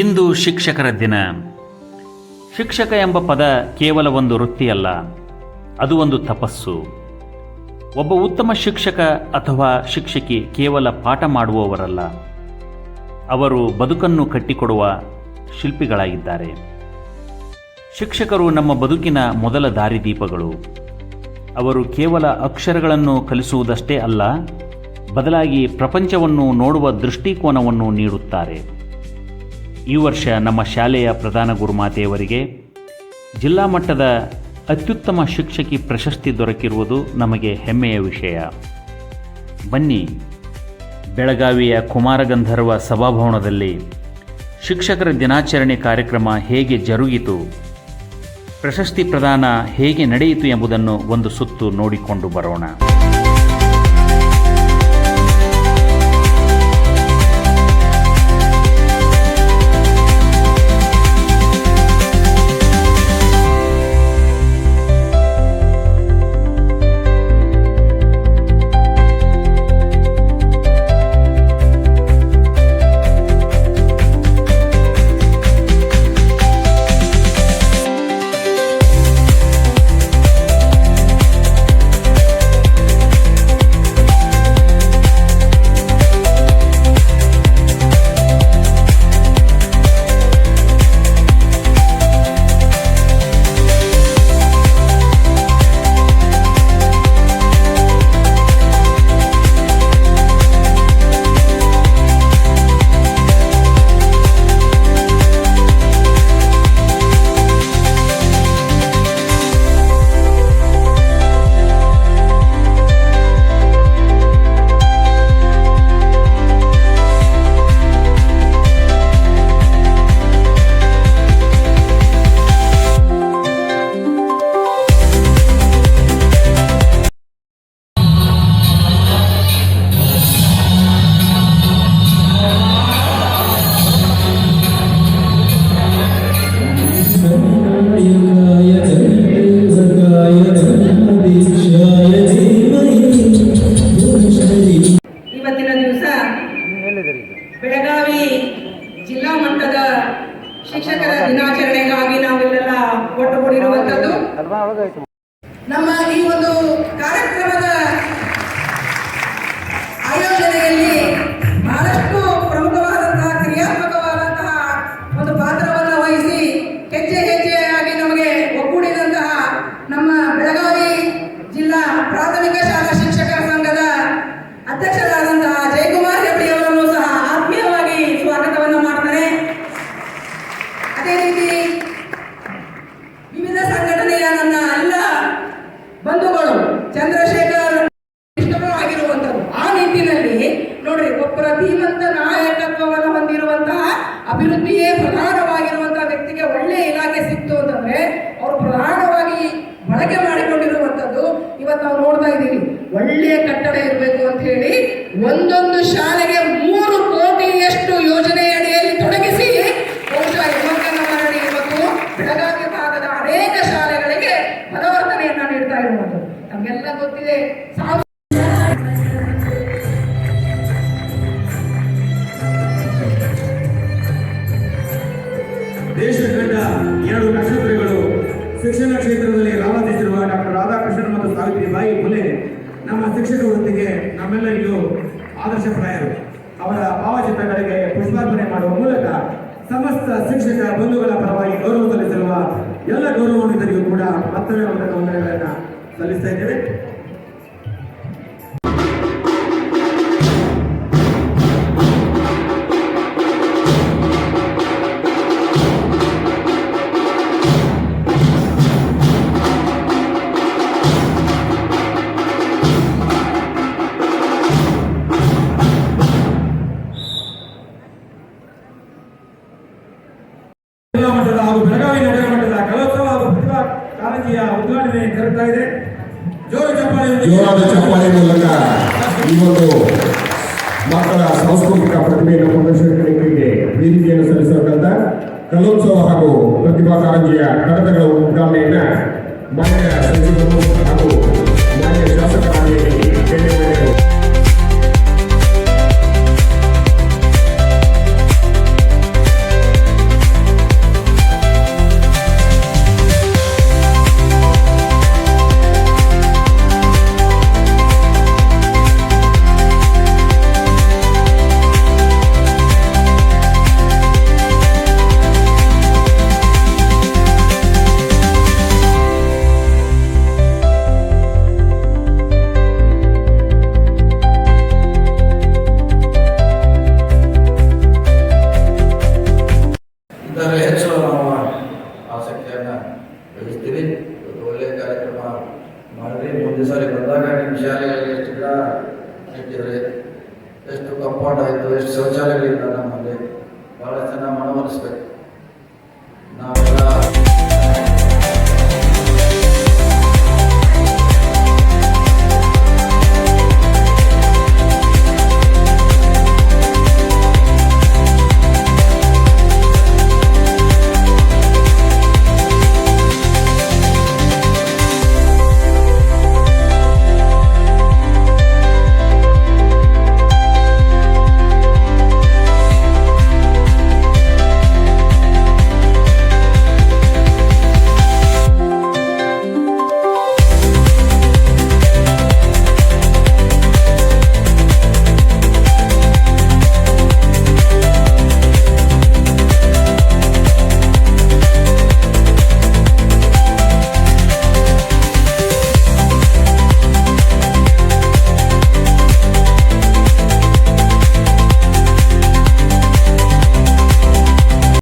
ಇಂದು ಶಿಕ್ಷಕರ ದಿನ. ಶಿಕ್ಷಕ ಎಂಬ ಪದ ಕೇವಲ ಒಂದು ವೃತ್ತಿಯಲ್ಲ, ಅದು ಒಂದು ತಪಸ್ಸು. ಒಬ್ಬ ಉತ್ತಮ ಶಿಕ್ಷಕ ಅಥವಾ ಶಿಕ್ಷಕಿ ಕೇವಲ ಪಾಠ ಮಾಡುವವರಲ್ಲ, ಅವರು ಬದುಕನ್ನು ಕಟ್ಟಿಕೊಡುವ ಶಿಲ್ಪಿಗಳಾಗಿದ್ದಾರೆ. ಶಿಕ್ಷಕರು ನಮ್ಮ ಬದುಕಿನ ಮೊದಲ ದಾರಿದೀಪಗಳು. ಅವರು ಕೇವಲ ಅಕ್ಷರಗಳನ್ನು ಕಲಿಸುವುದಷ್ಟೇ ಅಲ್ಲ, ಬದಲಾಗಿ ಪ್ರಪಂಚವನ್ನು ನೋಡುವ ದೃಷ್ಟಿಕೋನವನ್ನು ನೀಡುತ್ತಾರೆ. ಈ ವರ್ಷ ನಮ್ಮ ಶಾಲೆಯ ಪ್ರಧಾನ ಗುರುಮಾತೆಯವರಿಗೆ ಜಿಲ್ಲಾ ಮಟ್ಟದ ಅತ್ಯುತ್ತಮ ಶಿಕ್ಷಕಿ ಪ್ರಶಸ್ತಿ ದೊರಕಿರುವುದು ನಮಗೆ ಹೆಮ್ಮೆಯ ವಿಷಯ. ಬನ್ನಿ, ಬೆಳಗಾವಿಯ ಕುಮಾರಗಂಧರ್ವ ಸಭಾಭವನದಲ್ಲಿ ಶಿಕ್ಷಕರ ದಿನಾಚರಣೆ ಕಾರ್ಯಕ್ರಮ ಹೇಗೆ ಜರುಗಿತು, ಪ್ರಶಸ್ತಿ ಪ್ರದಾನ ಹೇಗೆ ನಡೆಯಿತು ಎಂಬುದನ್ನು ಒಂದು ಸುತ್ತು ನೋಡಿಕೊಂಡು ಬರೋಣ. ಬೆಳಗಾವಿ ಜಿಲ್ಲಾ ಮಟ್ಟದ ಶಿಕ್ಷಕರ ದಿನಾಚರಣೆಗಾಗಿ ನಾವೆಲ್ಲ ಒಟ್ಟುಗೂಡಿರುವಂಥದ್ದು. ನಮ್ಮ ಈ ಒಂದು ಕಾರ್ಯಕ್ರಮದ ಆಯೋಜನೆಯಲ್ಲಿ ಬಹಳಷ್ಟು ಪ್ರಮುಖವಾದಂತಹ ಕ್ರಿಯಾತ್ಮಕವಾದಂತಹ ಒಂದು ಪಾತ್ರವನ್ನು ವಹಿಸಿ ಹೆಜ್ಜೆಯಾಗಿ ನಮಗೆ ಒಗ್ಗೂಡಿದಂತಹ ನಮ್ಮ ಬೆಳಗಾವಿ ಜಿಲ್ಲಾ ಪ್ರಾಥಮಿಕ ಶಾಲಾ ಶಿಕ್ಷಕರ ಸಂಘದ ಅಧ್ಯಕ್ಷರಾದಂತಹ ಜಯಕುಮಾರ್ ಹೆಬ್ಡಿ ಅವರನ್ನು ಸಹ ಆತ್ಮೀಯವಾಗಿ ಸ್ವಾಗತವನ್ನು ಮಾಡ್ತಾರೆ. ಅದೇ ರೀತಿ ವಿವಿಧ ಸಂಘಟನೆಯ ನನ್ನ ಎಲ್ಲ ಬಂಧುಗಳು ಚಂದ್ರಶೇಖರ್ ಇಷ್ಟವಾಗಿರುವಂಥದ್ದು. ಆ ನಿಟ್ಟಿನಲ್ಲಿ ನೋಡ್ರಿ, ಒಬ್ಬರ ಧೀಮಂತ ನಾಯಕತ್ವವನ್ನು ಹೊಂದಿರುವಂತಹ ಅಭಿವೃದ್ಧಿಯೇ ಪ್ರಧಾನವಾಗಿರುವಂತಹ ವ್ಯಕ್ತಿಗೆ ಒಳ್ಳೆ ಇಲಾಖೆ ಸಿಕ್ತು ಅಂತಂದ್ರೆ ಅವರು ಪ್ರಧಾನವಾಗಿ ಬಳಕೆ ಮಾಡಿಕೊಂಡಿರುವಂಥದ್ದು. ಇವತ್ತು ನಾವು ನೋಡ್ತಾ ಇದ್ದೀವಿ, ಒಳ್ಳೆಯ ಕಟ್ಟಡ ಇರಬೇಕು ಅಂತ ಹೇಳಿ ಒಂದೊಂದು ಶಾಲೆಗೆ 3 ಕೋಟಿಯಷ್ಟು ಯೋಜನೆ ಅಡಿಯಲ್ಲಿ ತೊಡಗಿಸಿ ಬಹುಶಃ ಯುವಕನ ಮರಳಿ ಇವತ್ತು ಬೆಳಗಾವಿ ಭಾಗದ ಅನೇಕ ಶಾಲೆಗಳಿಗೆ ಪರಿವರ್ತನೆಯನ್ನ ನೀಡ್ತಾ ಇರುವುದು ನಮಗೆಲ್ಲ ಗೊತ್ತಿದೆ. ದೇಶ ಕಂಡ 2 ನಕ್ಷತ್ರಗಳು ಶಿಕ್ಷಣ ಕ್ಷೇತ್ರದಲ್ಲಿ ರಾರಾಜಿಸಿರುವ ಡಾಕ್ಟರ್ ರಾಧಾಕೃಷ್ಣನ್ ಮತ್ತು ಸಾವಿತ್ರಿಬಾಯಿ ಫುಲೆ ನಮ್ಮ ಶಿಕ್ಷಕ ವೃತ್ತಿಗೆ ನಮ್ಮೆಲ್ಲರಿಗೂ ಆದರ್ಶಪ್ರಾಯರು. ಅವರ ಭಾವಚಿತ್ರಗಳಿಗೆ ಪುಷ್ಪಾರ್ಪಣೆ ಮಾಡುವ ಮೂಲಕ ಸಮಸ್ತ ಶಿಕ್ಷಕ ಬಂಧುಗಳ ಪರವಾಗಿ ಗೌರವ ಸಲ್ಲಿಸಿರುವ ಎಲ್ಲ ಗೌರವಾನ್ವಿತರಿಗೂ ಕೂಡ ಮತ್ತೊಮ್ಮೆ ವಂದನೆಗಳನ್ನು ಸಲ್ಲಿಸ್ತಾ ಇದ್ದೇವೆ. ಜಿಲ್ಲಾ ಮಟ್ಟದ ಹಾಗೂ ಬೆಳಗಾವಿ ನಗರ ಮಟ್ಟದ ಕಲೋತ್ಸವ ಹಾಗೂ ಪ್ರತಿಭಾ ಕಾರಂಜಿಯ ಉದ್ಘಾಟನೆ ಜರುಗ್ತಾ ಇದೆ. ಜೋರಾದ ಚಪ್ಪಾಳೆ ಮೂಲಕ ಈ ಒಂದು ಮಕ್ಕಳ ಸಾಂಸ್ಕೃತಿಕ ಪ್ರತಿಭೆಯನ್ನು ಪ್ರದರ್ಶನಗಳಿಗೆ ವೇದಿಕೆಯನ್ನು ಸಲ್ಲಿಸತಕ್ಕಂಥ ಕಲೋತ್ಸವ ಹಾಗೂ ಪ್ರತಿಭಾ ಕಾರಂಜಿಯ ಕಡತಗಳ ಉದ್ಘಾಟನೆಯನ್ನ ಮಾನ್ಯ ಸಚಿವರು ಹಾಗೂ ಮಾನ್ಯ ಶಾಸಕರಾಗಿ ಅಪಾರ್ಟ್ ಆಯಿತು, ಎಷ್ಟು ಶೌಚಾಲಯಗಳಿಲ್ಲ ನಮ್ಮ